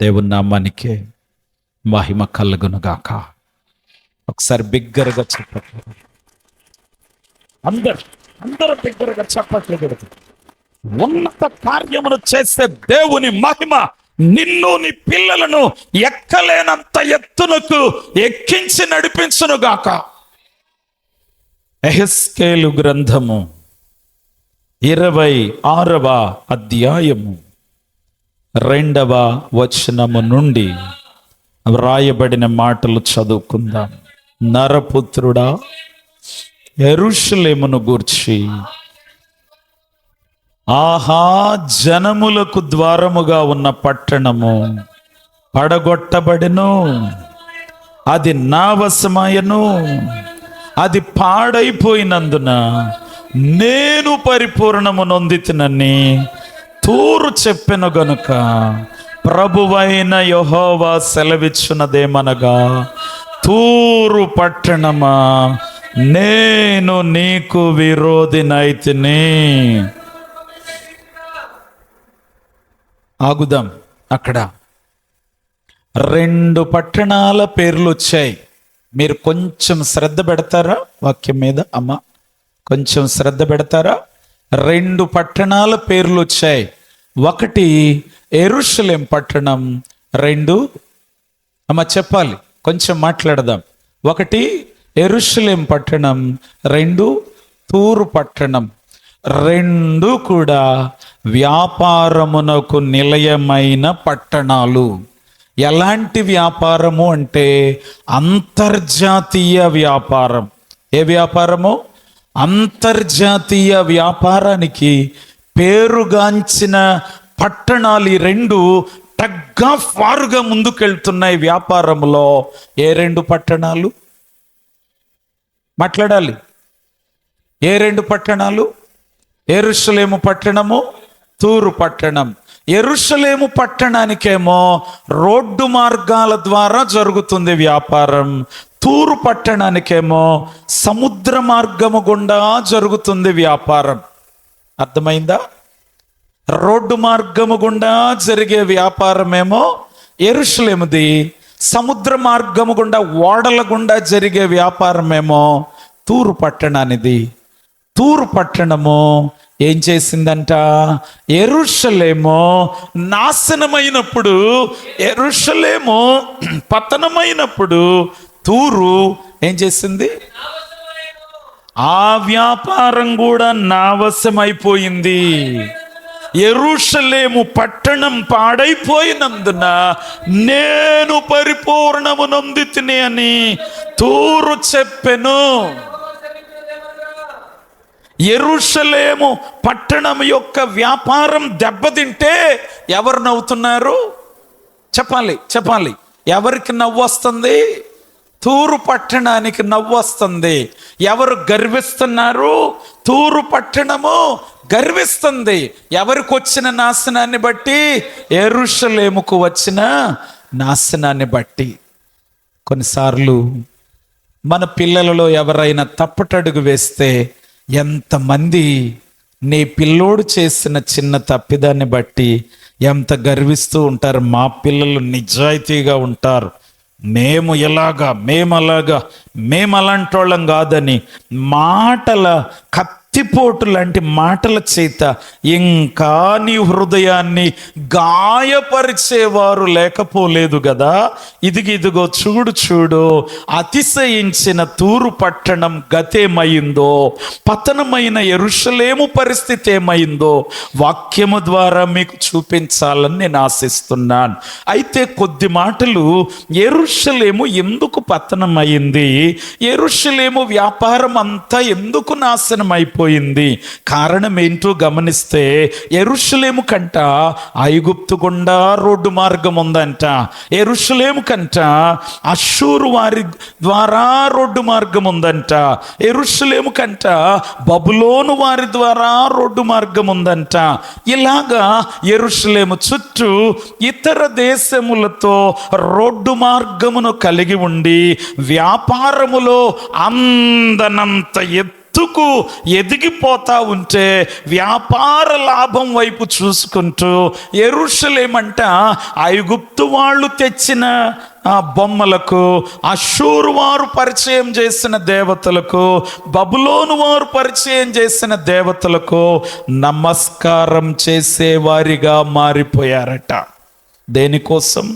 దేవుని నామానికే మహిమ కలుగునుగాక. ఒకసారి బిగ్గరగా చెప్పట్లు, అందరూ బిగ్గరగా చెప్పట్లు. ఉన్నత కార్యమును చేసే దేవుని మహిమ నిన్ను నీ పిల్లలను ఎక్కలేనంత ఎత్తునకు ఎక్కించి నడిపించునుగాక. యెహెజ్కేలు గ్రంథము 26వ అధ్యాయము 2వ వచనము నుండి వ్రాయబడిన మాటలు చదువుకుందాం. నరపుత్రుడా, యెరూషలేమును గూర్చి ఆహా, జనములకు ద్వారముగా ఉన్న పట్టణము పడగొట్టబడెను, అది నా వశమాయను, అది పాడైపోయినందున నేను పరిపూర్ణము నొందితినని తూరు చెప్పెను గనుక ప్రభువైన యెహోవా సెలవిచ్చున్నదేమనగా, తూరు పట్టణమా, నేను నీకు విరోధినైతిని. ఆగుదాం. అక్కడ 2 పట్టణాల పేర్లు వచ్చాయి. మీరు కొంచెం శ్రద్ధ పెడతారా వాక్యం మీద? అమ్మ కొంచెం శ్రద్ధ పెడతారా? 2 పట్టణాల పేర్లు వచ్చాయి. ఒకటి యెరూషలేం పట్టణం, 2 అమ్మ చెప్పాలి, కొంచెం మాట్లాడదాం. ఒకటి యెరూషలేం పట్టణం, 2 తూరు పట్టణం. 2 కూడా వ్యాపారమునకు నిలయమైన పట్టణాలు. ఎలాంటి వ్యాపారము అంటే అంతర్జాతీయ వ్యాపారం. ఏ వ్యాపారము? అంతర్జాతీయ వ్యాపారానికి పేరుగాంచిన పట్టణాలు ఈ 2 టగ్గా ఫారుగా ముందుకెళ్తున్నాయి వ్యాపారములో. ఏ 2 పట్టణాలు మాట్లాడాలి? ఏ 2 పట్టణాలు? యెరూషలేము పట్టణము, తూరు పట్టణం. యెరూషలేము పట్టణానికేమో రోడ్డు మార్గాల ద్వారా జరుగుతుంది వ్యాపారం. తూరు పట్టణానికేమో సముద్ర మార్గము గుండా జరుగుతుంది వ్యాపారం. అర్థమైందా? రోడ్డు మార్గము గుండా జరిగే వ్యాపారమేమో యెరూషలేముది, సముద్ర మార్గము గుండా ఓడల గుండా జరిగే వ్యాపారమేమో తూరు పట్టణానిది. తూరు పట్టణము ఏం చేసిందంట? యెరూషలేము నాశనమైనప్పుడు, యెరూషలేము పతనమైనప్పుడు తూరు ఏం చేసింది? ఆ వ్యాపారం కూడా నా వశమైపోయింది. యెరూషలేము పట్టణం పాడైపోయినందున నేను పరిపూర్ణము నొందితిని అని తూరు చెప్పెను. యెరూషలేము పట్టణం యొక్క వ్యాపారం దెబ్బతింటే ఎవరు నవ్వుతున్నారు? చెప్పాలి. ఎవరికి నవ్వు వస్తుంది? తూరు పట్టణానికి నవ్వు వస్తుంది. ఎవరు గర్విస్తున్నారు? తూరు పట్టణము గర్విస్తుంది. ఎవరికి వచ్చిన నాశనాన్ని బట్టి? యెరూషలేముకు వచ్చిన నాశనాన్ని బట్టి. కొన్నిసార్లు మన పిల్లలలో ఎవరైనా తప్పటడుగు వేస్తే ఎంతమంది నీ పిల్లోడు చేసిన చిన్న తప్పిదాన్ని బట్టి ఎంత గర్విస్తూ ఉంటారు. మా పిల్లలు నిజాయితీగా ఉంటారు, మేము అలాంటి వాళ్ళం కాదని మాటల కత్తిపోటు లాంటి మాటల చేత ఇంకా నీ హృదయాన్ని గాయపరిచేవారు లేకపోలేదు కదా. ఇదిగో చూడు, అతిశయించిన తూరు పట్టణం గతేమైందో, పతనమైన యెరూషలేము పరిస్థితి ఏమైందో వాక్యము ద్వారా మీకు చూపించాలని నేను ఆశిస్తున్నాను. అయితే కొద్ది మాటలు, యెరూషలేము ఎందుకు పతనమైంది, యెరూషలేము వ్యాపారం అంతా ఎందుకు నాశనం అయిపోయింది, కారణం ఏంటో గమనిస్తే, యెరూషలేము కంట ఐగుప్తు గుండా రోడ్డు మార్గం ఉందంట. యెరూషలేము కంట అష్షూరు వారి ద్వారా రోడ్డు మార్గం ఉందంట. యెరూషలేము కంట బబులోను వారి ద్వారా రోడ్డు మార్గం ఉందంట. ఇలాగా యెరూషలేము చుట్టూ ఇతర దేశములతో రోడ్డు మార్గమును కలిగి ఉండి వ్యాపారములో అందనంత ఎత్తుకు ఎదిగిపోతా ఉంటే వ్యాపార లాభం వైపు చూసుకుంటూ యెరూషలేమంట ఐగుప్తు వాళ్ళు తెచ్చిన ఆ బొమ్మలకు, అష్షూరు వారు పరిచయం చేసిన దేవతలకు, బబులోను వారు పరిచయం చేసిన దేవతలకు నమస్కారం చేసేవారిగా మారిపోయారట. దేనికోసం?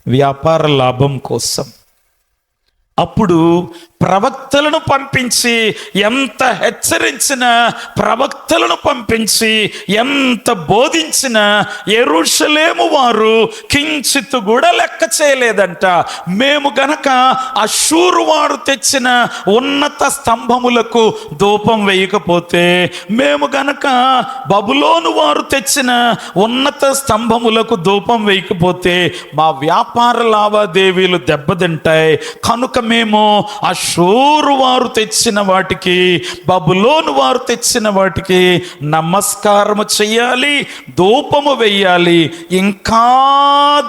వ్యాపార లాభం కోసం. అప్పుడు ప్రవక్తలను పంపించి ఎంత హెచ్చరించినా, ప్రవక్తలను పంపించి ఎంత బోధించినా యెరూషలేము వారు కించిత్ కూడా లెక్క చేయలేదంట. మేము గనక అష్షూరు వారు తెచ్చిన ఉన్నత స్తంభములకు ధూపం వేయకపోతే, మేము గనక బబులోను వారు తెచ్చిన ఉన్నత స్తంభములకు ధూపం వేయకపోతే మా వ్యాపార లావాదేవీలు దెబ్బతింటాయి. కనుక మేము అష్షూరు వారు తెచ్చిన వాటికి, బబులోను వారు తెచ్చిన వాటికి నమస్కారము చెయ్యాలి, ధూపము వెయ్యాలి. ఇంకా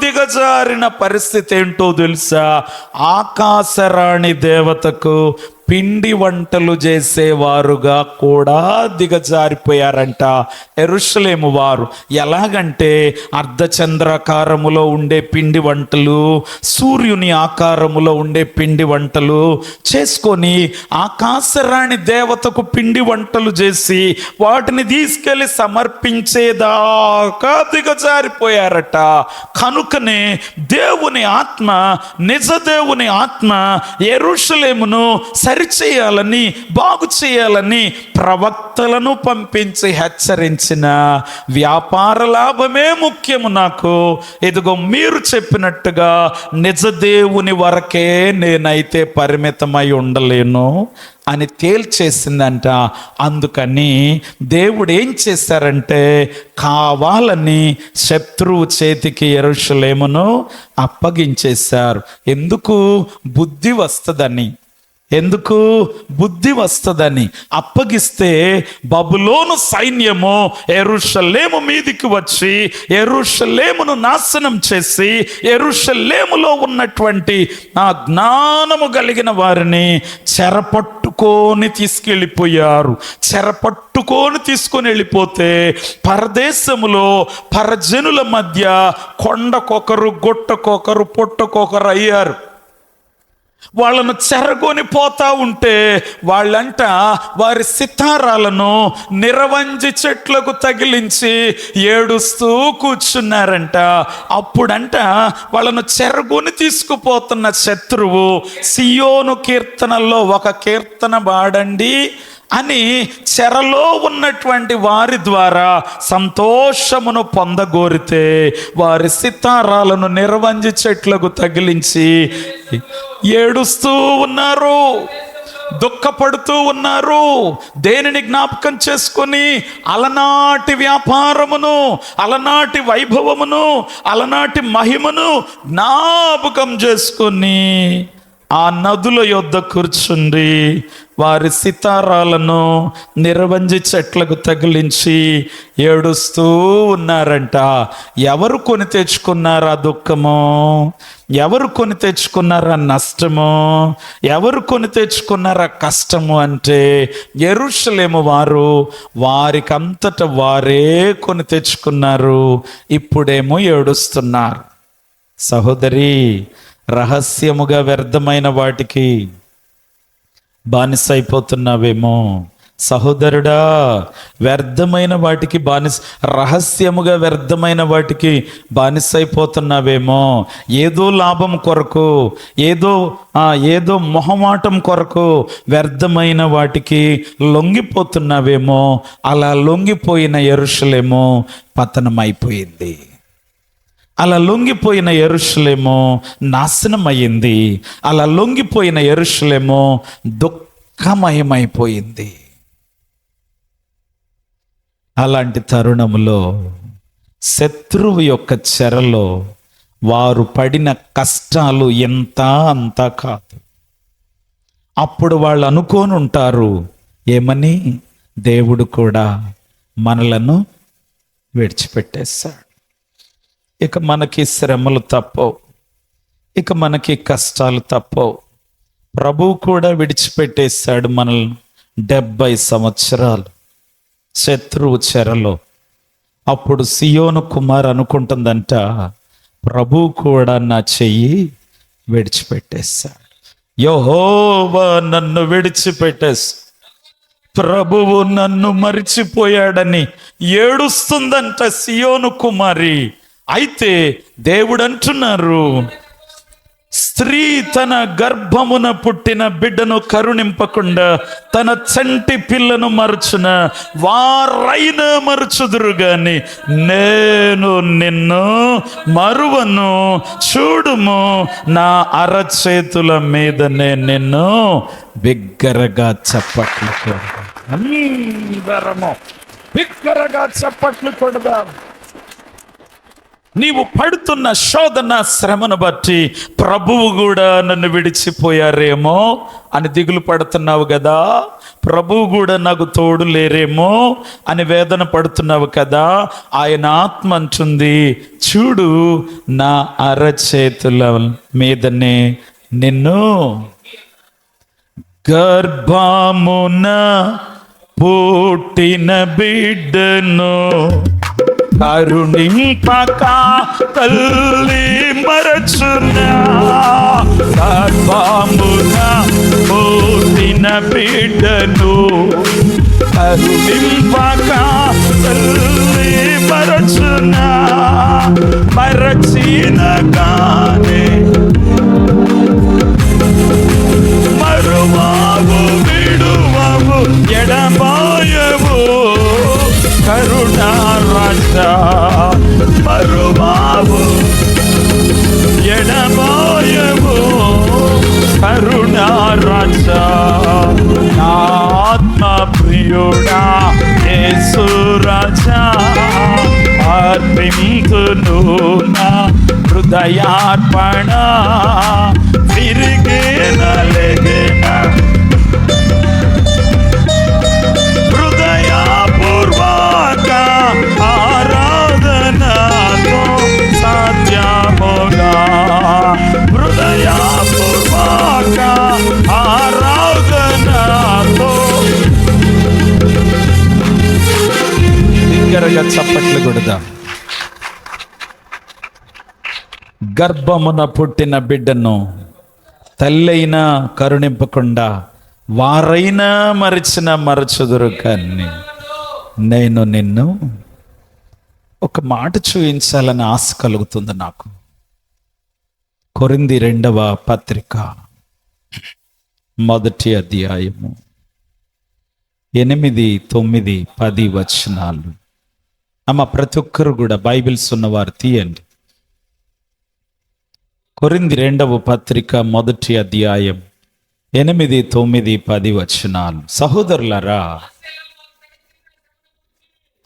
దిగజారిన పరిస్థితి ఏంటో తెలుసా? ఆకాశరాణి దేవతకు పిండి వంటలు చేసేవారుగా కూడా దిగజారిపోయారంట యెరూషలేము వారు. ఎలాగంటే అర్ధచంద్రాకారములో ఉండే పిండి వంటలు, సూర్యుని ఆకారములో ఉండే పిండి వంటలు చేసుకొని ఆకాశరాణి దేవతకు పిండి వంటలు చేసి వాటిని తీసుకెళ్లి సమర్పించేదాకా దిగజారిపోయారట. కనుకనే దేవుని ఆత్మ, నిజ దేవుని ఆత్మ యెరూషలేమును సరిచేయాలని, బాగు చేయాలని ప్రవక్తలను పంపించి హెచ్చరించిన వ్యాపార లాభమే ముఖ్యము నాకు. ఇదిగో మీరు చెప్పినట్టుగా నిజ దేవుని వరకే నేనైతే పరిమితమై ఉండలేను అని తేల్చేసిందంట. అందుకని దేవుడు ఏం చేశారంటే కావాలని శత్రువు చేతికి యెరూషలేమును అప్పగించేశారు. ఎందుకు? బుద్ధి వస్తుందని. ఎందుకు? బుద్ధి వస్తుందని. అప్పగిస్తే బబులోను సైన్యము యెరూషలేము మీదికి వచ్చి యెరూషలేమును నాశనం చేసి యెరూషలేములో ఉన్నటువంటి ఆ జ్ఞానము కలిగిన వారిని చెరపట్టుకొని తీసుకెళ్ళిపోయారు. చెరపట్టుకొని తీసుకొని వెళ్ళిపోతే పరదేశములో పరజనుల మధ్య కొండకొకరు, గుట్టకొకరు, పొట్టకొకరు అయ్యారు. వాళ్ళను చెరగొని పోతా ఉంటే వాళ్ళంట వారి సితారాలను నిరవంజి చెట్లకు తగిలించి ఏడుస్తూ కూర్చున్నారంట. అప్పుడంట వాళ్ళను చెరగొని తీసుకుపోతున్న శత్రువు సియోను కీర్తనల్లో ఒక కీర్తన పాడండి అని చెరలో ఉన్నటువంటి వారి ద్వారా సంతోషమును పొందగోరితే వారి సితారాలను నిర్వంజి చెట్లకు తగిలించి ఏడుస్తూ ఉన్నారు, దుఃఖపడుతూ ఉన్నారు. దేనిని జ్ఞాపకం చేసుకొని? అలనాటి వ్యాపారమును, అలనాటి వైభవమును, అలనాటి మహిమను జ్ఞాపకం చేసుకొని ఆ నదుల యొద్ద కూర్చుండి వారి సితారాలను నిరవంజి చెట్లకు తగిలించి ఏడుస్తూ ఉన్నారంట. ఎవరు కొని తెచ్చుకున్నారు ఆ దుఃఖము? ఎవరు కొని తెచ్చుకున్నారా నష్టము? ఎవరు కొని తెచ్చుకున్నారా కష్టము? అంటే యెరూషలేము వారు వారికంతట వారే కొని తెచ్చుకున్నారు. ఇప్పుడేమో ఏడుస్తున్నారు. సహోదరి, రహస్యముగా వ్యర్థమైన వాటికి బానిస అయిపోతున్నావేమో. సహోదరుడా, వ్యర్థమైన వాటికి రహస్యముగా వ్యర్థమైన వాటికి బానిస అయిపోతున్నావేమో. ఏదో లాభం కొరకు, ఏదో మొహమాటం కొరకు వ్యర్థమైన వాటికి లొంగిపోతున్నావేమో. అలా లొంగిపోయిన యెరూషలేము పతనమైపోయింది. అలా లొంగిపోయిన యెరూషలేము నాశనం అయ్యింది. అలా లొంగిపోయిన యెరూషలేము దుఃఖమయమైపోయింది. అలాంటి తరుణములో శత్రువు యొక్క చెరలో వారు పడిన కష్టాలు ఎంత అంతా కాదు. అప్పుడు వాళ్ళు అనుకోని ఉంటారు ఏమని? దేవుడు కూడా మనలను విడిచిపెట్టేశాడు, ఇక మనకి శ్రమలు తప్పవు, ఇక మనకి కష్టాలు తప్పవు, ప్రభువు కూడా విడిచిపెట్టేశాడు మనల్ని. 70 సంవత్సరాలు శత్రువు చెరలో. అప్పుడు సియోను కుమార్ అనుకుంటుందంట, ప్రభు కూడా నా చెయ్యి విడిచిపెట్టేశాడు, యెహోవా నన్ను విడిచిపెట్టేసి, ప్రభువు నన్ను మరిచిపోయాడని ఏడుస్తుందంట సియోను కుమారి. అయితే దేవుడు అంటున్నారు, స్త్రీ తన గర్భమున పుట్టిన బిడ్డను కరుణింపకుండా తన చంటి పిల్లను మరచున, వారైనా మరచుదురు గాని నేను నిన్ను మరువను. చూడుము, నా అరచేతుల మీదనే నిన్ను బిగ్గరగా చప్పట్లు కొడదాం. అందరము బిగ్గరగా చప్పట్లు కొడదాం. నీవు పడుతున్న శోధన శ్రమను బట్టి ప్రభువు కూడా నన్ను విడిచిపోయారేమో అని దిగులు పడుతున్నావు కదా, ప్రభువు కూడా నాకు తోడు లేరేమో అని వేదన పడుతున్నావు కదా. ఆయన ఆత్మ అంటుంది, చూడు, నా అరచేతుల మీదనే నిన్ను గర్భమున పుట్టిన బిడ్డను కరుణింపక తల్లి మరచునా, గర్భమున పుట్టిన బిడ్డను కరుణింపక తల్లి మరచునా, మరచిన గానే మరువావు విడువవు ఎడబాయవు, కరుణా రాజా మరువావు ఎడబాయవు, కరుణా రాజా. నా ఆత్మ ప్రియుడా యేసు రాజా, అర్పింతును నా హృదయార్పణ, తిరిగే నలెగెన హృదయపూర్వక ఆరాధనతో సాధ్యముగా, హృదయపూర్వక ఆరాధనతో. దగ్గరగా చప్పట్లు కొడదాం. గర్భమున పుట్టిన బిడ్డను తల్లైనా కరుణింపకుండా వారైనా మరచుదురు కానీ నేను నిన్ను. ఒక మాట చూపించాలని ఆశ కలుగుతుంది నాకు. కొరింథీ 2వ పత్రిక 1వ అధ్యాయము 8, 9, 10 వచనాలు. అమ్మ, ప్రతి ఒక్కరు కూడా బైబిల్స్ ఉన్నవారు తీయండి. కొరింథీ 2వ పత్రిక 1వ అధ్యాయం 8, 9, 10 వచనాలు. సహోదరులారా,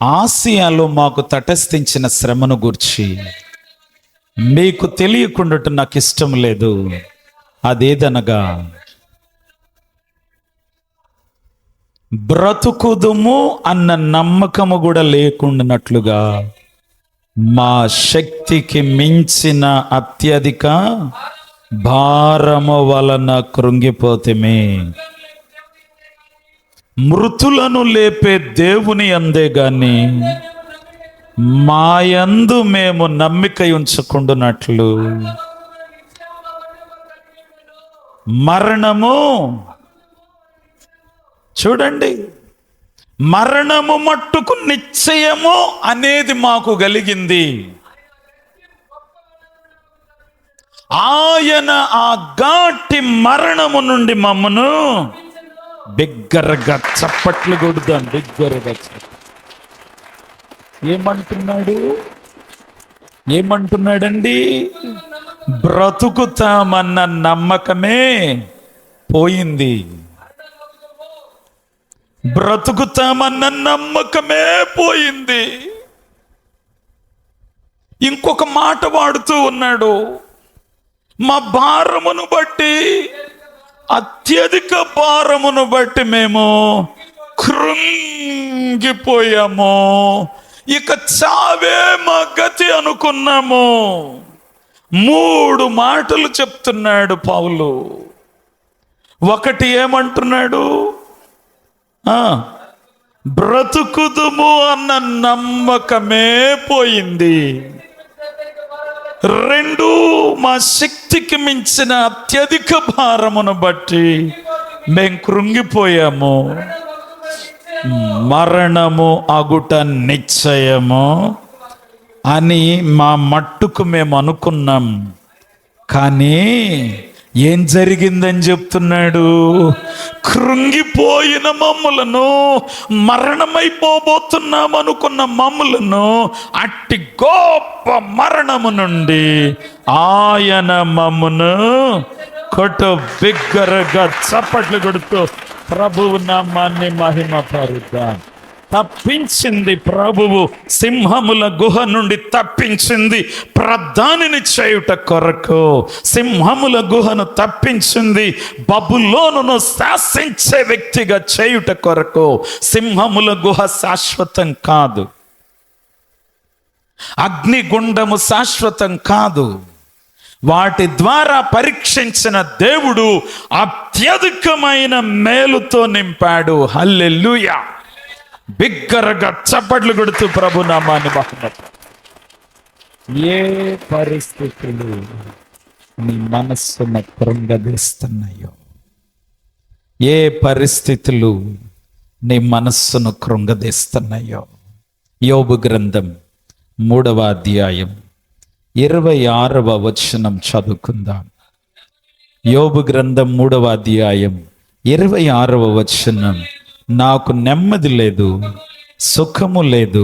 ఆసియాలో మాకు తటస్థించిన శ్రమను గూర్చి మీకు తెలియకుండా నాకు ఇష్టం లేదు. అదేదనగా, బ్రతుకుదుము అన్న నమ్మకము కూడా లేకుండానట్లుగా మా శక్తికి మించిన అత్యధిక భారము వలన కృంగిపోతేమే. మృతులను లేపే దేవుని అందే గాని మాయందు మేము నమ్మిక ఉంచుకుంటున్నట్లు మరణము, చూడండి, మరణము మట్టుకు నిశ్చయము అనేది మాకు కలిగింది. ఆయన ఆ ఘాటి మరణము నుండి మమ్మను బిగ్గరగా చప్పట్లు కొడుదాం. బిగ్గరగా ఏమంటున్నాడండి? బ్రతుకుతామన్న నమ్మకమే పోయింది. బ్రతుకుతామన్న నమ్మకమే పోయింది. ఇంకొక మాట వాడుతూ ఉన్నాడు, మా భారమును బట్టి, అత్యధిక భారమును బట్టి మేము కృంగిపోయాము, ఇక చావే మా గతి అనుకున్నాము. 3 మాటలు చెప్తున్నాడు పౌలు. ఒకటి ఏమంటున్నాడు? ఆ, బ్రతుకుదుము అన్న నమ్మకమే పోయింది. రెండు, మా శక్తికి మించిన అత్యధిక భారమును బట్టి మేం కృంగిపోయాము. మరణము అగుట నిశ్చయము అని మా మట్టుకు మేము అనుకున్నాం. కానీ ఏం జరిగిందని చెప్తున్నాడు? కృంగిపోయిన మమ్ములను, మరణమైపోబోతున్నాం అనుకున్న మమ్ములను అట్టి గొప్ప మరణము నుండి ఆయన మమ్మును బిగ్గరగా చప్పట్లు కొడుతూ ప్రభువు నామాన్ని మహిమ పరుద్దాం. తప్పించింది ప్రభువు, సింహముల గుహ నుండి తప్పించింది ప్రధానిని చేయుట కొరకు. సింహముల గుహను తప్పించింది బబులోనును శాసించే వ్యక్తిగా చేయుట కొరకు. సింహముల గుహ శాశ్వతం కాదు, అగ్నిగుండము శాశ్వతం కాదు. వాటి ద్వారా పరీక్షించిన దేవుడు అత్యధికమైన మేలుతో నింపాడు. హల్లెలూయా! బిగ్గరగా చప్పట్లు కొడుతూ ప్రభు నామాన్ని మహిమపరచు. ఏ పరిస్థితులు నీ మనస్సును కృంగదీస్తున్నాయో, ఏ పరిస్థితులు నీ మనస్సును కృంగదీస్తున్నాయో, యోబు గ్రంథం 3వ అధ్యాయం 26వ వచనం చదువుకుందాం. యోబు గ్రంథం 3వ అధ్యాయం 26వ వచనం. నాకు నెమ్మది లేదు, సుఖము లేదు,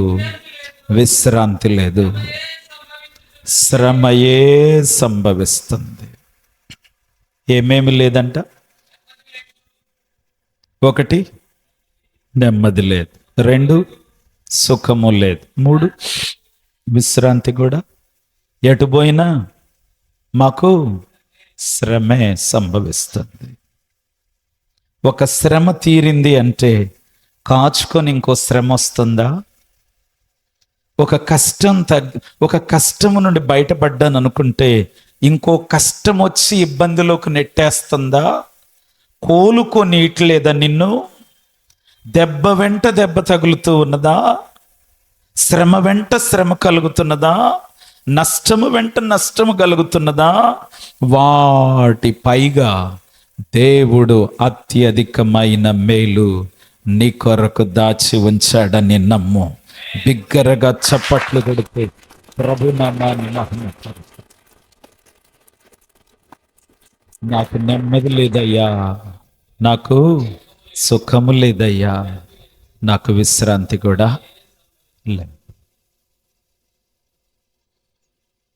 విశ్రాంతి లేదు, శ్రమయే సంభవిస్తుంది. ఏమేమి లేదంట? 1, నెమ్మది లేదు. 2, సుఖము లేదు. 3, విశ్రాంతి కూడా. ఎటు పోయినా మాకు శ్రమే సంభవిస్తుంది. ఒక శ్రమ తీరింది అంటే కాచుకొని ఇంకో శ్రమ వస్తుందా? ఒక కష్టము నుండి బయటపడ్డాను అనుకుంటే ఇంకో కష్టం వచ్చి ఇబ్బందిలోకి నెట్టేస్తుందా? కోలుకొని ఇట్లేదా నిన్ను? దెబ్బ వెంట దెబ్బ తగులుతూ ఉన్నదా? శ్రమ వెంట శ్రమ కలుగుతున్నదా? నష్టము వెంట నష్టము కలుగుతున్నదా? వాటి పైగా దేవుడు అత్యధికమైన మేలు నీ కొరకు దాచి ఉంచాడని నమ్ము. బిగ్గరగా చప్పట్లు కొడితే ప్రభు నామాన్ని మహిమపరచు. నాకు నెమ్మది లేదయ్యా, నాకు సుఖము లేదయ్యా, నాకు విశ్రాంతి కూడా లేదు.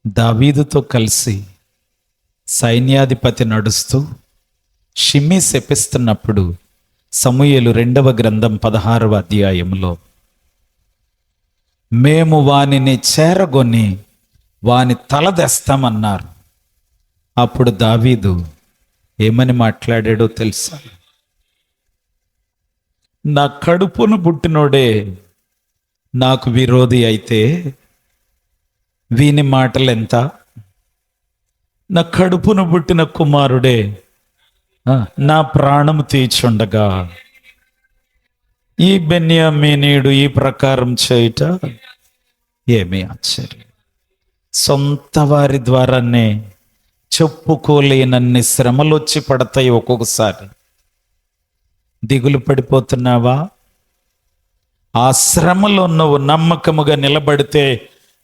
దావీదుతో కలిసి సైన్యాధిపతి నడుస్తూ షిమ్మి శపిస్తున్నప్పుడు సమూయేలు 2వ గ్రంథం 16వ అధ్యాయంలో, మేము వానిని చేరగొని వాని తలదెస్తామన్నారు. అప్పుడు దావీదు ఏమని మాట్లాడాడో తెలుసా? నా కడుపును పుట్టినోడే నాకు విరోధి అయితే వీని మాటలెంత? నా కడుపును పుట్టిన కుమారుడే నా ప్రాణము తీర్చుండగా ఈ బెన్యామీనీయుడు ఈ ప్రకారం చేయుట ఏమీ ఆశ్చర్యం. సొంత వారి ద్వారానే చెప్పుకోలేనన్ని శ్రమలు వచ్చి పడతాయి. ఒక్కొక్కసారి దిగులు పడిపోతున్నావా? ఆ శ్రమలో నువ్వు నమ్మకముగా నిలబడితే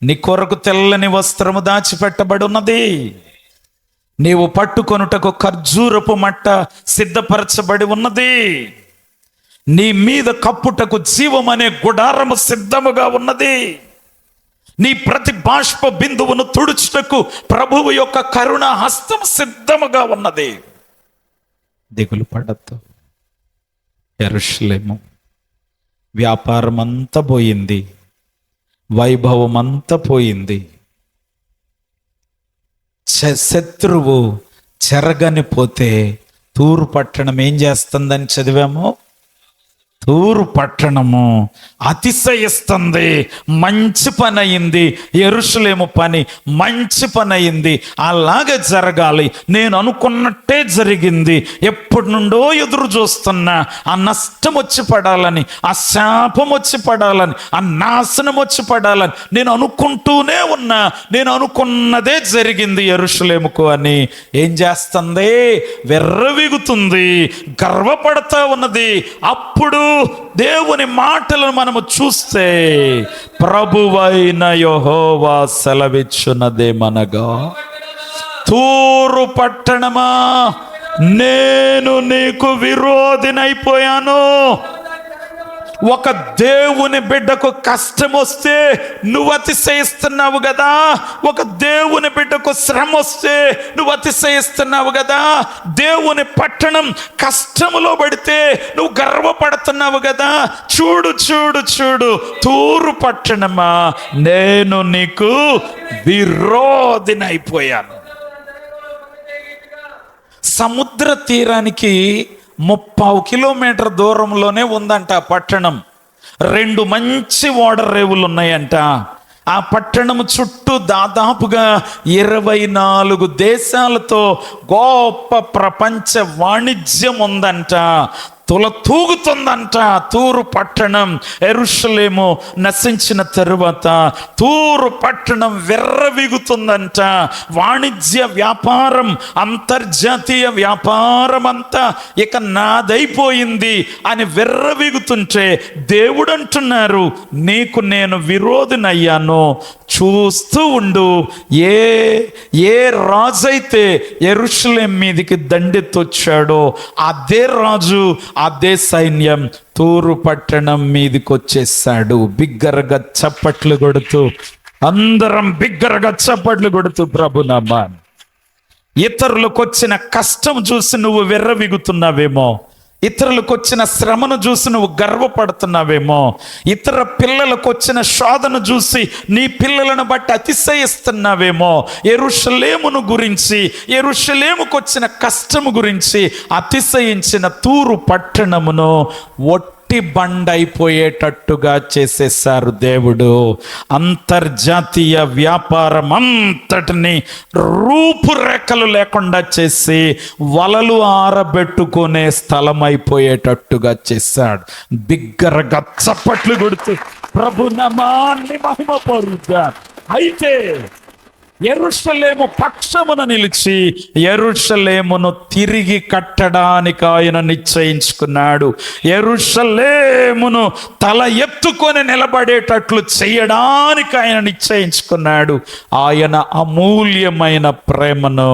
నీ కొరకు తెల్లని వస్త్రము దాచిపెట్టబడి ఉన్నది. నీవు పట్టుకొనుటకు ఖర్జూరపు మట్ట సిద్ధపరచబడి ఉన్నది. నీ మీద కప్పుటకు జీవమనే గుడారము సిద్ధముగా ఉన్నది. నీ ప్రతి బాష్ప బిందువును తుడుచుటకు ప్రభువు యొక్క కరుణ హస్తం సిద్ధముగా ఉన్నది. దిగులు పడద్దు. యెరూషలేము వ్యాపారం అంతా పోయింది, వైభవం అంతా పోయింది. శత్రువు చెరగని పోతే తూరు పట్టణం ఏం చేస్తుందని చదివామో? తూరు పట్టణము అతిశయిస్తుంది. మంచి పని అయింది, యెరూషలేము పని మంచి పని అయింది, అలాగే జరగాలి, నేను అనుకున్నట్టే జరిగింది, ఎప్పటి నుండో ఎదురు చూస్తున్నా, ఆ నష్టం వచ్చి పడాలని, ఆ శాపం వచ్చి పడాలని, ఆ నాశనం వచ్చి పడాలని నేను అనుకుంటూనే ఉన్నా, నేను అనుకున్నదే జరిగింది యెరూషలేముకు అని ఏం చేస్తుంది? వెర్రవీగుతుంది, గర్వపడతా ఉన్నది. అప్పుడు దేవుని మాటలను మనము చూస్తే ప్రభువైన యెహోవా సెలవిచ్చున్నదేమనగా, తూరు పట్టణమా, నేను నీకు విరోధినైపోయాను. ఒక దేవుని బిడ్డకు కష్టం వస్తే నువ్వు అతిశయిస్తున్నావు కదా, ఒక దేవుని బిడ్డకు శ్రమ వస్తే నువ్వు అతిశయిస్తున్నావు కదా, దేవుని పట్టణం కష్టములో పడితే నువ్వు గర్వపడుతున్నావు కదా. చూడు చూడు చూడు, తూరు పట్టణమా, నేను నీకు విరోధినైపోయాను. సముద్ర తీరానికి 30 కిలోమీటర్ దూరంలోనే ఉందంట ఆ పట్టణం. 2 మంచి ఓడరేవులు ఉన్నాయంట. ఆ పట్టణం చుట్టూ దాదాపుగా 24 దేశాలతో గొప్ప ప్రపంచ వాణిజ్యం ఉందంట. తూగుతుందంట తూరు పట్టణం. యెరూషలేము నశించిన తరువాత తూరు పట్టణం విర్రవీగుతుందంట. వాణిజ్య వ్యాపారం, అంతర్జాతీయ వ్యాపారం అంతా ఇక నాదైపోయింది అని విర్రవీగుతుంటే దేవుడు అంటున్నారు, నీకు నేను విరోధినయ్యాను, చూస్తూ ఉండు. ఏ రాజైతే యెరూషలేం మీదికి దండెత్తొచ్చాడో అదే రాజు, అదే సైన్యం తూరు పట్టణం మీదికి వచ్చేసాడు. బిగ్గరగా చప్పట్లు కొడుతూ, అందరం బిగ్గరగా చప్పట్లు కొడుతూ ప్రభునామాన్ని. ఇతరులకు వచ్చిన కష్టం చూసి నువ్వు విర్రవీగుతున్నావేమో, ఇతరులకు వచ్చిన శ్రమను చూసి నువ్వు గర్వపడుతున్నావేమో, ఇతర పిల్లలకు వచ్చిన శోధను చూసి నీ పిల్లలను బట్టి అతిశయిస్తున్నావేమో, యెరూషలేమును గురించి, యెరూషలేముకు వచ్చిన కష్టము గురించి అతిశయించిన తూరు పట్టణమును ఒట్టి బండైపోయేటట్టుగా చేసేసారు దేవుడు. అంతర్జాతీయ వ్యాపారం అంతటిని రూపురేఖలు లేకుండా చేసి వలలు ఆరబెట్టుకునే స్థలం అయిపోయేటట్టుగా చేశాడు. బిగ్గరగా చప్పట్లు కొడుతూ ప్రభు నామాన్ని మహిమపరుద్దాం. అయితే యెరూషలేము పక్షమున నిలిచి యెరూషలేమును తిరిగి కట్టడానికి ఆయన నిశ్చయించుకున్నాడు. యెరూషలేమును తల ఎత్తుకొని నిలబడేటట్లు చేయడానికి ఆయన నిశ్చయించుకున్నాడు. ఆయన అమూల్యమైన ప్రేమను,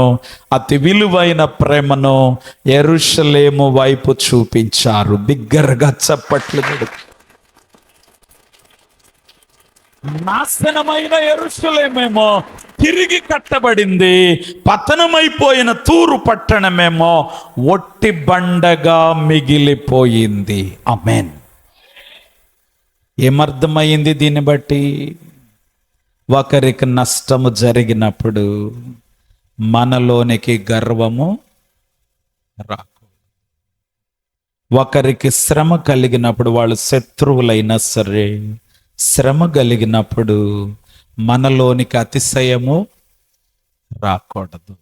అతి విలువైన ప్రేమను యెరూషలేము వైపు చూపించారు. బిగ్గరగా చప్పట్లు కొడుతూ, నాశనమైన యెరూషలేమేమో తిరిగి కట్టబడింది, పతనమైపోయిన తూరు పట్టణమేమో ఒట్టి బండగా మిగిలిపోయింది. ఆమేన్. ఏమర్థమైంది దీన్ని బట్టి? ఒకరికి నష్టము జరిగినప్పుడు మనలోనికి గర్వము రాకు. ఒకరికి శ్రమ కలిగినప్పుడు, వాళ్ళు శత్రువులైనా సరే, శ్రమ కలిగినప్పుడు మనలోనికి అతిశయము రాకూడదు.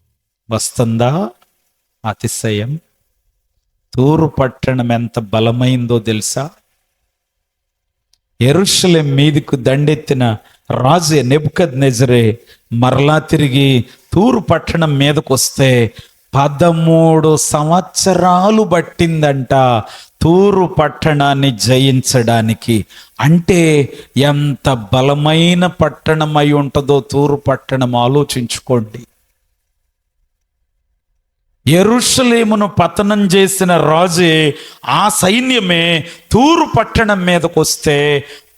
వస్తుందా అతిశయం? తూరు పట్టణం ఎంత బలమైందో తెలుసా? యెరూషలేం మీదికి దండెత్తిన రాజు నెబుకద్నెజరే మరలా తిరిగి తూరు పట్టణం మీదకు వస్తే 13 సంవత్సరాలు పట్టిందంట తూరు పట్టణాన్ని జయించడానికి. అంటే ఎంత బలమైన పట్టణం అయి ఉంటుందో తూరు పట్టణం, ఆలోచించుకోండి. యెరూషలేమును పతనం చేసిన రాజే, ఆ సైన్యమే తూరు పట్టణం మీదకు వస్తే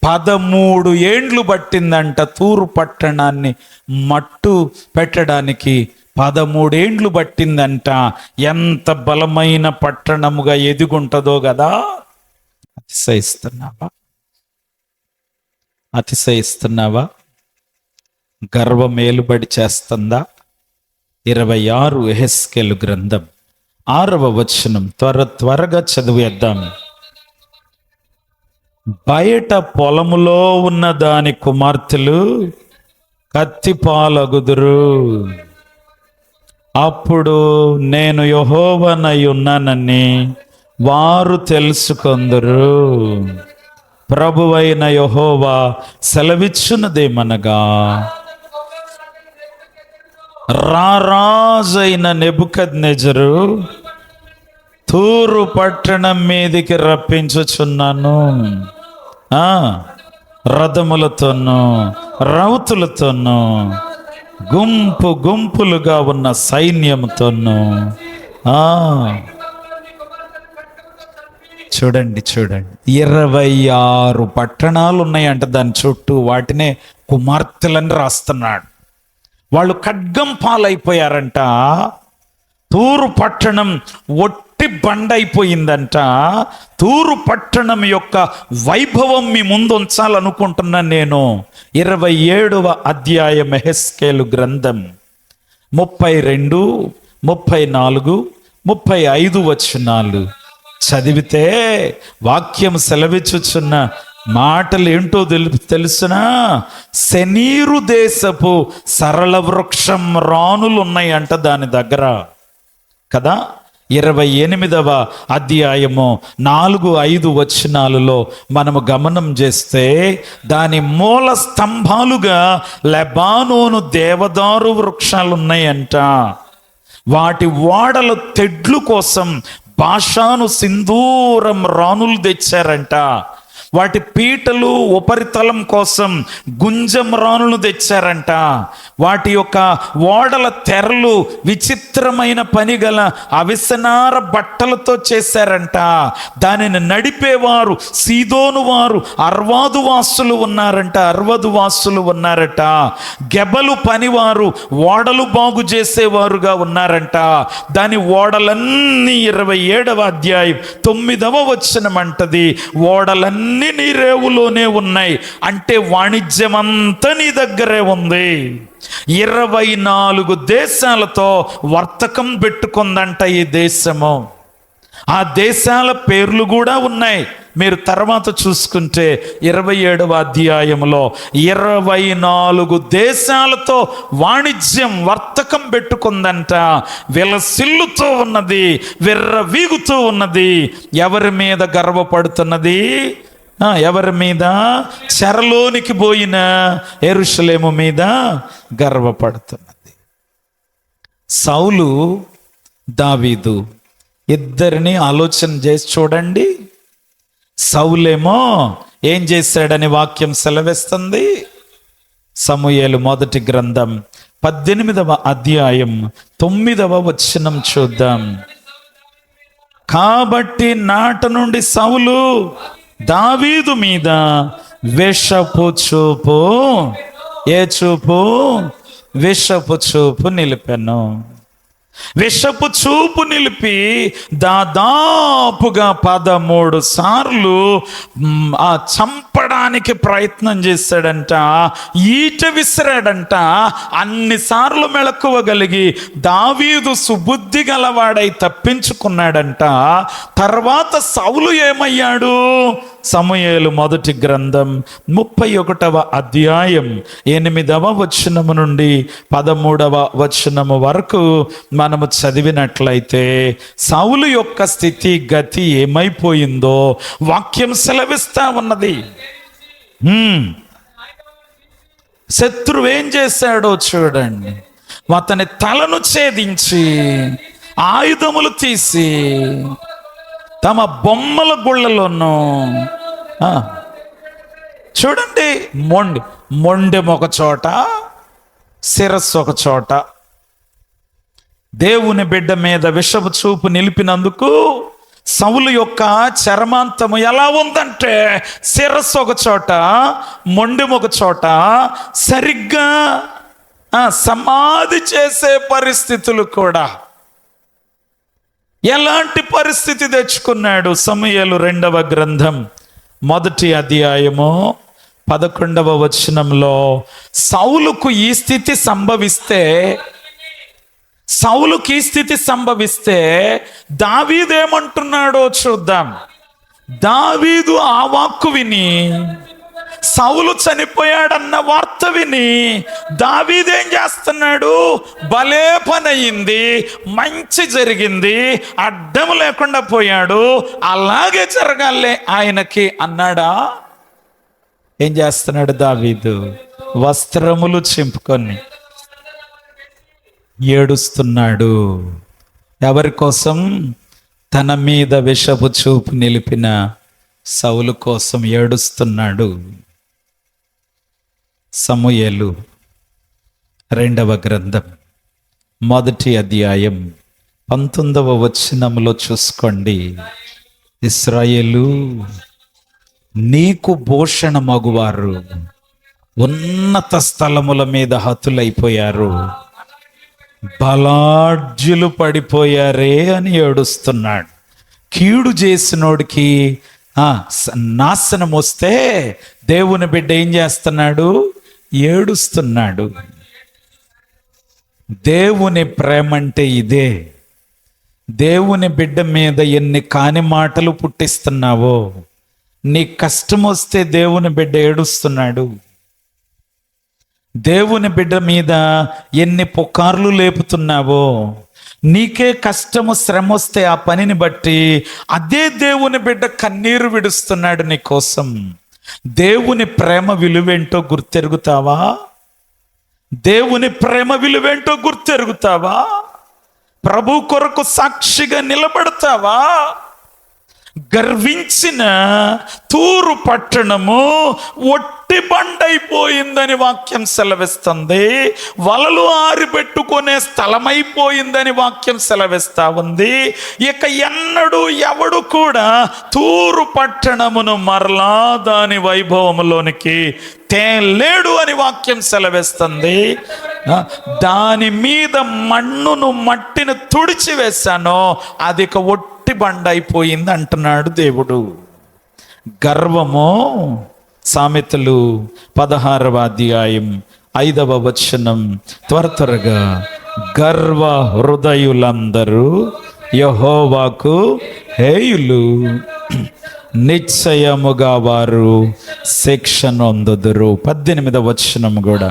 13 ఏండ్లు పట్టిందంట తూరు పట్టణాన్ని మట్టు పెట్టడానికి. 13 ఏండ్లు పట్టిందంట. ఎంత బలమైన పట్టణముగా ఎదుగుంటుందో కదా. అతిశయిస్తున్నావా? అతిశయిస్తున్నావా? గర్వమేలుబడి చేస్తుందా? 26 యెహెజ్కేలు గ్రంథం 6వ వచనం త్వరగా చదివేద్దాం. బయట పొలములో ఉన్న దాని కుమార్తెలు కత్తిపాలగుదురు. అప్పుడు నేను యెహోవానై ఉన్నానని వారు తెలుసుకొందురు. ప్రభువైన యెహోవా సెలవిచ్చున్నదేమనగా, రారాజైన నెబుకద్నెజరు తూరు పట్టణం మీదికి రప్పించుచున్నాను. రథములతోనూ రౌతులతోనూ గుంపు గుంపులుగా ఉన్న సైన్యముతోనూ. చూడండి 26 పట్టణాలు ఉన్నాయంట దాని చుట్టూ. వాటినే కుమార్తెలని రాస్తున్నాడు. వాళ్ళు ఖడ్గం పాలైపోయారంట. తూరు పట్టణం ఒట్టి బండైపోయిందంట. తూరు పట్టణం యొక్క వైభవం మీ ముందు ఉంచాలనుకుంటున్నాను నేను. 27వ అధ్యాయం యెహెజ్కేలు గ్రంథం 32, 34, 35 వచనాలు చదివితే వాక్యం సెలవిచ్చుచున్న మాటలు ఏంటో తెలుసునా? శనీరు దేశపు సరళ వృక్షం రాణులు ఉన్నాయంట దాని దగ్గర కదా. 28వ అధ్యాయము 4-5 వచనాలలో మనము గమనం చేస్తే దాని మూల స్తంభాలుగా లెబానోను దేవదారు వృక్షాలు ఉన్నాయంట. వాటి ఓడల తెడ్లు కోసం బాషాను సింధూరం రాణులు తెచ్చారంట. వాటి పీటలు ఉపరితలం కోసం గుంజం రాణులు తెచ్చారంట. వాటి యొక్క ఓడల తెరలు విచిత్రమైన పని గల అవిసనార బట్టలతో చేశారంట. దానిని నడిపేవారు సీదోను వారు అర్వాదు వాసులు ఉన్నారట. గెబలు పనివారు ఓడలు బాగు చేసేవారుగా ఉన్నారంట. దాని ఓడలన్నీ 27వ అధ్యాయం 9వ వచనం అంటది, ఓడలన్నీ నీ రేవులోనే ఉన్నాయి. అంటే వాణిజ్యం అంతా నీ దగ్గరే ఉంది. 24 దేశాలతో వర్తకం పెట్టుకుందంట ఈ దేశము. ఆ దేశాల పేర్లు కూడా ఉన్నాయి. మీరు తర్వాత చూసుకుంటే 27వ అధ్యాయంలో 24 దేశాలతో వాణిజ్యం వర్తకం పెట్టుకుందంట. విలసిల్లుతూ ఉన్నది, విర్రవీగుతూ ఉన్నది. ఎవరి మీద గర్వపడుతున్నది? ఎవరి మీద? చెరలోనికి పోయిన యెరూషలేము మీద గర్వపడుతున్నది. సౌలు, దావీదు ఇద్దరిని ఆలోచన చేసి చూడండి. సౌలేమో ఏం చేశాడని వాక్యం సెలవిస్తుంది. సమూయేలు మొదటి గ్రంథం 18వ అధ్యాయం 9వ వచనం చూద్దాం. కాబట్టి నాట నుండి సౌలు దావీదు మీద విషపు చూపు, ఏ చూపు? విషపు చూపు నిలిపెను. విషపు చూపు నిలిపి దాదాపుగా 13 సార్లు చంపడానికి ప్రయత్నం చేశాడంట. ఈట విసిరాడంట. అన్నిసార్లు మెళకువగలిగి దావీదు సుబుద్ధి గలవాడై తప్పించుకున్నాడంట. తర్వాత సౌలు ఏమయ్యాడు? సమూయేలు మొదటి గ్రంథం 31వ అధ్యాయం 8వ వచనము నుండి 13వ వచనము వరకు మనము చదివినట్లయితే సౌలు యొక్క స్థితి గతి ఏమైపోయిందో వాక్యం సెలవిస్తా ఉన్నది. శత్రువు ఏం చేశాడో చూడండి. అతని తలను ఛేదించి ఆయుధములు తీసి తమ బొమ్మల గుళ్ళలోనూ చూడండి, మొండెం ఒక చోట, శిరస్సు ఒక చోట. దేవుని బిడ్డ మీద విషపు చూపు నిలిపినందుకు సౌలు యొక్క చర్మాంతము ఎలా ఉందంటే శిరస్సు ఒక చోట, మొండెం ఒక చోట. సరిగ్గా సమాధి చేసే పరిస్థితులు కూడా. ఎలాంటి పరిస్థితి తెచ్చుకున్నాడు? సమూయేలు 2వ గ్రంథం 1వ అధ్యాయము 11వ వచనంలో సౌలుకు ఈ స్థితి సంభవిస్తే దావీదేమంటున్నాడో చూద్దాం. దావీదు ఆ వాక్కు విని, సౌలు చనిపోయాడన్న వార్త విని దావీదేం చేస్తున్నాడు? భలే పని అయింది, మంచి జరిగింది, అడ్డం లేకుండా పోయాడు, అలాగే జరగాలే ఆయనకి అన్నాడా? ఏం చేస్తున్నాడు దావీదు? వస్త్రములు చింపుకొని ఏడుస్తున్నాడు. ఎవరి కోసం? తన మీద విషపు చూపు నిలిపిన సౌలు కోసం ఏడుస్తున్నాడు. సమూయేలు 2వ గ్రంథం 1వ అధ్యాయం 19వ వచనంలో చూసుకోండి. ఇశ్రాయేలు, నీకు భూషణ మగువారు ఉన్నత స్థలముల మీద హతులైపోయారు, బలాఢ్యులు పడిపోయారే అని ఏడుస్తున్నాడు. కీడు చేసినోడికి నాశనం వస్తే దేవుని బిడ్డ ఏం చేస్తున్నాడు? ఏడుస్తున్నాడు. దేవుని ప్రేమ అంటే ఇదే. దేవుని బిడ్డ మీద ఎన్ని కాని మాటలు పుట్టిస్తున్నావో, నీ కష్టం వస్తే దేవుని బిడ్డ ఏడుస్తున్నాడు. దేవుని బిడ్డ మీద ఎన్ని పుకార్లు లేపుతున్నావో, నీకే కష్టము శ్రమ వస్తే ఆ పనిని బట్టి అదే దేవుని బిడ్డ కన్నీరు విడుస్తున్నాడు నీ కోసం. దేవుని ప్రేమ విలువేంటో గుర్తెరుగుతావా? దేవుని ప్రేమ విలువేంటో గుర్తెరుగుతావా? ప్రభు కొరకు సాక్షిగా నిలబడతావా? గర్వించిన తూరు పట్టణము ఒట్టి బండైపోయిందని వాక్యం సెలవిస్తుంది. వలలు ఆరిపెట్టుకునే స్థలమైపోయిందని వాక్యం సెలవిస్తా ఉంది. ఇక ఎన్నడూ ఎవడు కూడా తూరు పట్టణమును మరలా దాని వైభవములోనికి తేలేడు అని వాక్యం సెలవిస్తుంది. దాని మీద మట్టిని తుడిచివేశాను, అది ఇక ఒట్టి బండ అయిపోయింది అంటున్నాడు దేవుడు. గర్వము, సామెతలు 16వ అధ్యాయం 5వ వచనం త్వరగా, గర్వ హృదయులందరూ యెహోవాకు హేయులు, నిశ్చయముగా వారు శిక్షనొందుదురు. 18వ వచనం కూడా,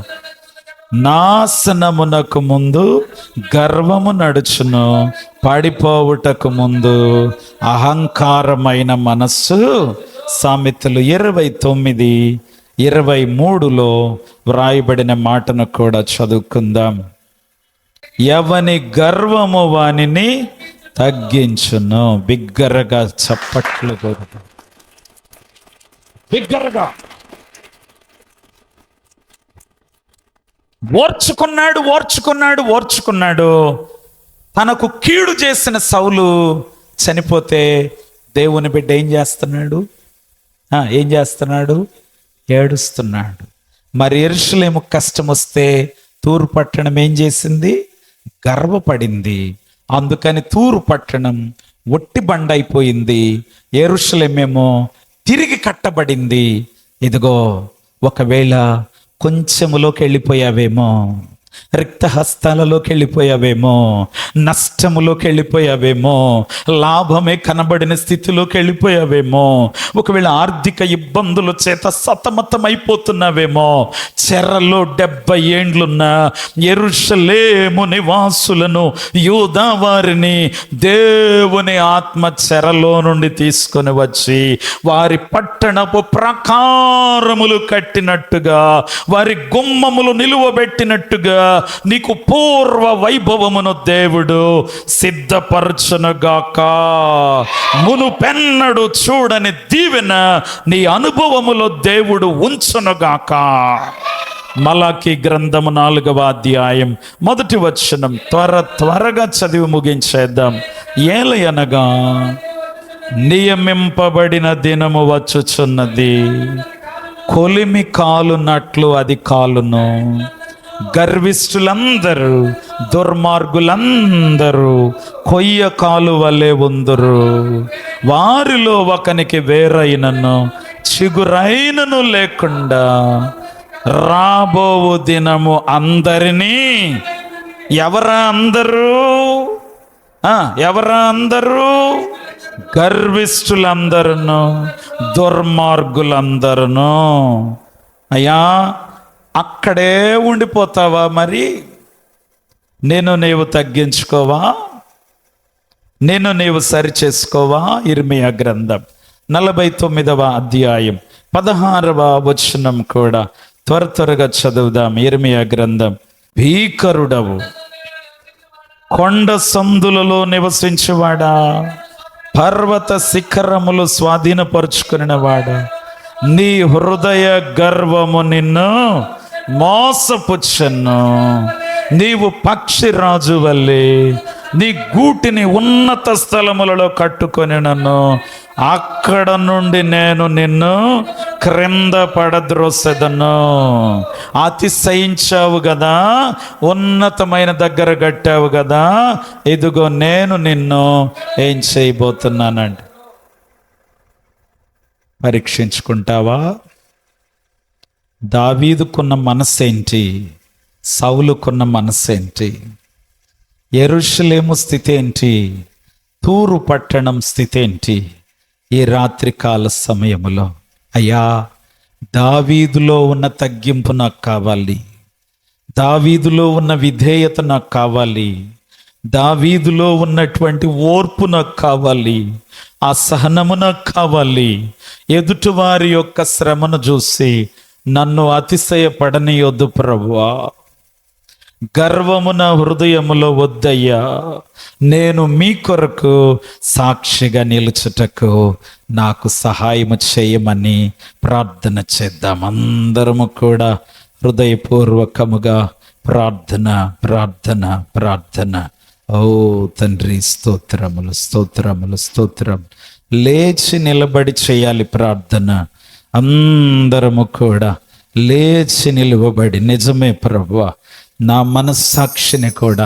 నాశనమునకు ముందు గర్వము నడుచును, పడిపోవుటకు ముందు అహంకారమైన మనస్సు. సామెతలు 29:23లో వ్రాయబడిన మాటను కూడా చదువుకుందాం. ఎవని గర్వము వానిని తగ్గించును. బిగ్గరగా చప్పట్లు కొడుతూ, బిగ్గరగా ఓర్చుకున్నాడు. తనకు కీడు చేసిన సౌలు చనిపోతే దేవుని బిడ్డ ఏం చేస్తున్నాడు? ఏడుస్తున్నాడు. మరి యెరూషలేము కష్టం వస్తే తూరు పట్టణం ఏం చేసింది? గర్వపడింది. అందుకని తూరు పట్టణం ఒట్టి బండ అయిపోయింది, యెరూషలేమేమో తిరిగి కట్టబడింది. ఇదిగో, ఒకవేళ కొంచెములోకి వెళ్ళిపోయావేమో, రిక్త హస్తాలలోకి వెళ్ళిపోయావేమో, నష్టములోకి వెళ్ళిపోయావేమో, లాభమే కనబడిన స్థితిలోకి వెళ్ళిపోయావేమో, ఒకవేళ ఆర్థిక ఇబ్బందుల చేత సతమతమైపోతున్నావేమో, చెరలో 70 ఏండ్లున్న యెరూషలేము నివాసులను, యూదా వారిని దేవుని ఆత్మ చెరలో నుండి తీసుకొని వచ్చి వారి పట్టణపు ప్రాకారములు కట్టినట్టుగా, వారి గుమ్మములు నిలువబెట్టినట్టుగా నీకు పూర్వ వైభవమును దేవుడు సిద్ధపరచునుగాక. మునుపెన్నడు చూడని దీవెన నీ అనుభవములో దేవుడు ఉంచునుగాక. మలాకి గ్రంథము 4వ అధ్యాయం 1వ వచనం త్వరగా చదివి ముగించేద్దాం. ఏలయనగా నియమింపబడిన దినము వచ్చుచున్నది, కొలిమి కాలునట్లు అది కాలును. గర్విష్ఠులందరూ, దుర్మార్గులందరూ కొయ్య కాలు వలె ఉందురు. వారిలో ఒకనికి వేరైనను చిగురైనను లేకుండా రాబోవు దినము అందరినీ. ఎవరా అందరూ? గర్విష్ఠులందరూ, దుర్మార్గులందరూ. అయ్యా, అక్కడే ఉండిపోతావా? మరి నీవు తగ్గించుకోవా? నీవు సరి చేసుకోవా? ఇర్మియా గ్రంథం 49వ అధ్యాయం 16వ వచనం కూడా త్వరగా చదువుదాం. ఇర్మియా గ్రంథం. భీకరుడవు, కొండ సందులలో నివసించువాడా, పర్వత శిఖరములు స్వాధీనపరుచుకునివాడా, నీ హృదయ గర్వము నిన్ను మోసపుచ్చెను. నీవు పక్షిరాజు వల్లే నీ గూటిని ఉన్నత స్థలములలో కట్టుకొని నన్ను అక్కడ నుండి నేను నిన్ను క్రింద పడద్రోసెదను. అతిశయించావు కదా, ఉన్నతమైన దగ్గర కట్టావు కదా, ఇదిగో నేను నిన్ను ఏం చేయబోతున్నానండి. పరీక్షించుకుంటావా? దావీదుకున్న మనస్సేంటి? సౌలుకున్న మనస్సేంటి? యెరూషలేము స్థితి ఏంటి? తూరు పట్టణం స్థితి ఏంటి? ఈ రాత్రికాల సమయములో అయ్యా, దావీదులో ఉన్న తగ్గింపు నాకు కావాలి, దావీదులో ఉన్న విధేయత నాకు కావాలి, దావీదులో ఉన్నటువంటి ఓర్పు నాకు కావాలి, ఆ సహనము నాకు కావాలి. ఎదుటివారి యొక్క శ్రమను చూసి నన్ను అతిశయపడనీయొద్దు ప్రభువా. గర్వము నా హృదయములో వద్దయ్యా. నేను మీ కొరకు సాక్షిగా నిలుచుటకు నాకు సహాయము చేయమని ప్రార్థన చేద్దాం. అందరము కూడా హృదయపూర్వకముగా ప్రార్థన ప్రార్థన ప్రార్థన. ఓ తండ్రి, స్తోత్రములు స్తోత్రములు స్తోత్రం. లేచి నిలబడి చేయాలి ప్రార్థన. అందరము కూడా లేచి నిలువబడి, నిజమే ప్రభువా, నా మనస్సాక్షిని కూడా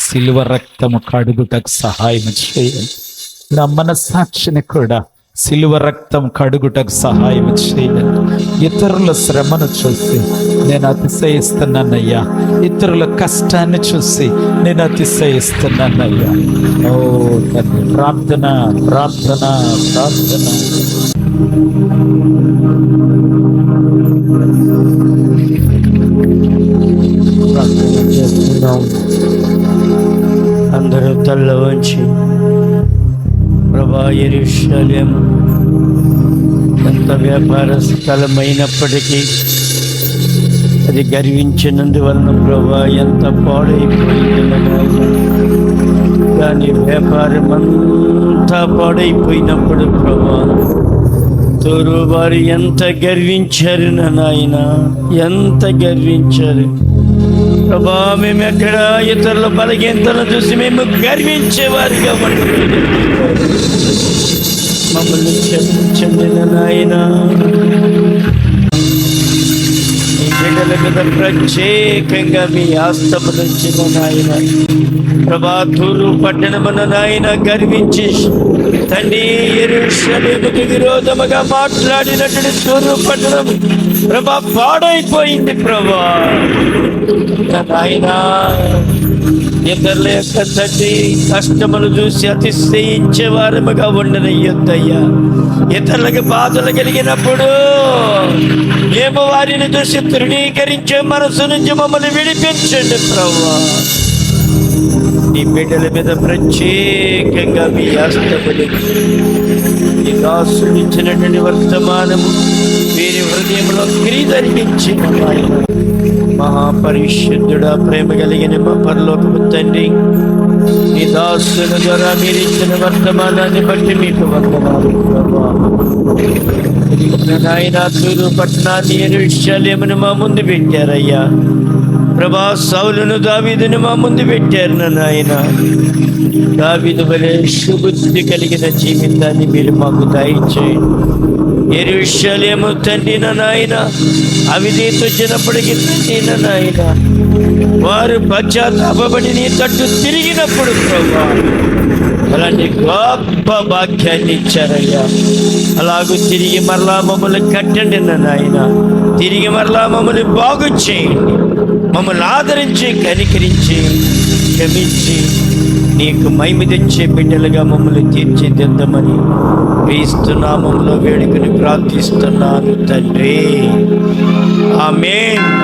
సిలువ రక్తము కడుగుటకు సహాయం చేయండి. నా మనస్సాక్షిని కూడా సిలువ రక్తం కడుగుటకు సహాయం చేయండి. ఇతరుల శ్రమను చూసి నేను అతిశయిస్తున్నానయ్యా. ఇతరుల కష్టాన్ని చూసి నేను అతిశయిస్తున్నానయ్యా. ఓ తండ్రి, ప్రార్థన ప్రార్థన ప్రార్థన. అందరూ తల్ల వంచి, ప్రభా, యెరూషలేము ఎంత వ్యాపార స్థలమైనప్పటికీ అది గర్వించినందువలన ప్రభా ఎంత పాడైపోయింది. దాని వ్యాపారం అంతా పాడైపోయినప్పుడు ప్రభా, తోరు వారు ఎంత గర్వించారు నాయన, ఎంత గర్వించారు ప్రభా. మేము ఎక్కడ ఇతరుల బలహీనతలను చూసి మేము గర్వించేవారిగా మమ్మల్ని క్షమించండి నాయన. మీ బిడ్డల మీద ప్రత్యేకంగా మీ ఆస్తము నుంచి నాయన ప్రభా, తూరు పట్టణమున నాయన గర్వించి తండ్రి, యెరూషలేముకు విరోధముగా మాట్లాడినటువంటి తూరు పట్టణం ప్రభా పాడైపోయింది ప్రభా. నాయన, ఇతరుల యొక్క తండ్రి కష్టములు చూసి అతిశయించే వారముగా ఉండనయ్యొద్దయ్యా. ఇతరులకు బాధలు కలిగినప్పుడు మేము వారిని చూసి తృణీకరించే మనసు నుంచి మమ్మల్ని విడిపించండి ప్రభువా. ఈ బిడ్డల మీద ప్రత్యేకంగా మీ హస్తములు, ఈ దాసుడు ఇచ్చినటువంటి వర్తమానము వీరి హృదయంలో క్రీదరించిన మహాపరిశుద్ధుడా, ప్రేమ కలిగిన మా పరలోకపు తండ్రి, ఈ దాసుల ద్వారా మీరు ఇచ్చిన వర్తమానాన్ని బట్టి మీకు వందనాలు ప్రభా. నాయన, తూరు పట్టణాన్ని, యెరూషలేమును మా ముందు పెట్టారయ్యా ప్రభా. సౌలును, దావీదును మా ముందు పెట్టారు నాయన. దావీదు వలె సుబుద్ధి కలిగిన జీవితాన్ని మీరు మాకు దయచేయండి. యెరూషలేము తండ్రి నాయన, అవినీతి వచ్చినప్పటికీ తండ్రి నాయన, వారు పశ్చాత్తాపడి నీ తట్టు తిరిగినప్పుడు ప్రభా అలాంటి గొప్ప భాగ్యాన్ని ఇచ్చారయ్యా. అలాగూ తిరిగి మరలా మమ్మల్ని కట్టండి నాయన. తిరిగి మరలా మమ్మల్ని బాగు చేయండి. మమ్మల్ని ఆదరించి కనికరించి క్షమించి నీకు మహిమ తెచ్చే బిడ్డలుగా మమ్మల్ని తీర్చిదిద్దమని క్రీస్తు నామంలో వేడుకని ప్రార్థిస్తున్నాను తండ్రి. ఆమేన్.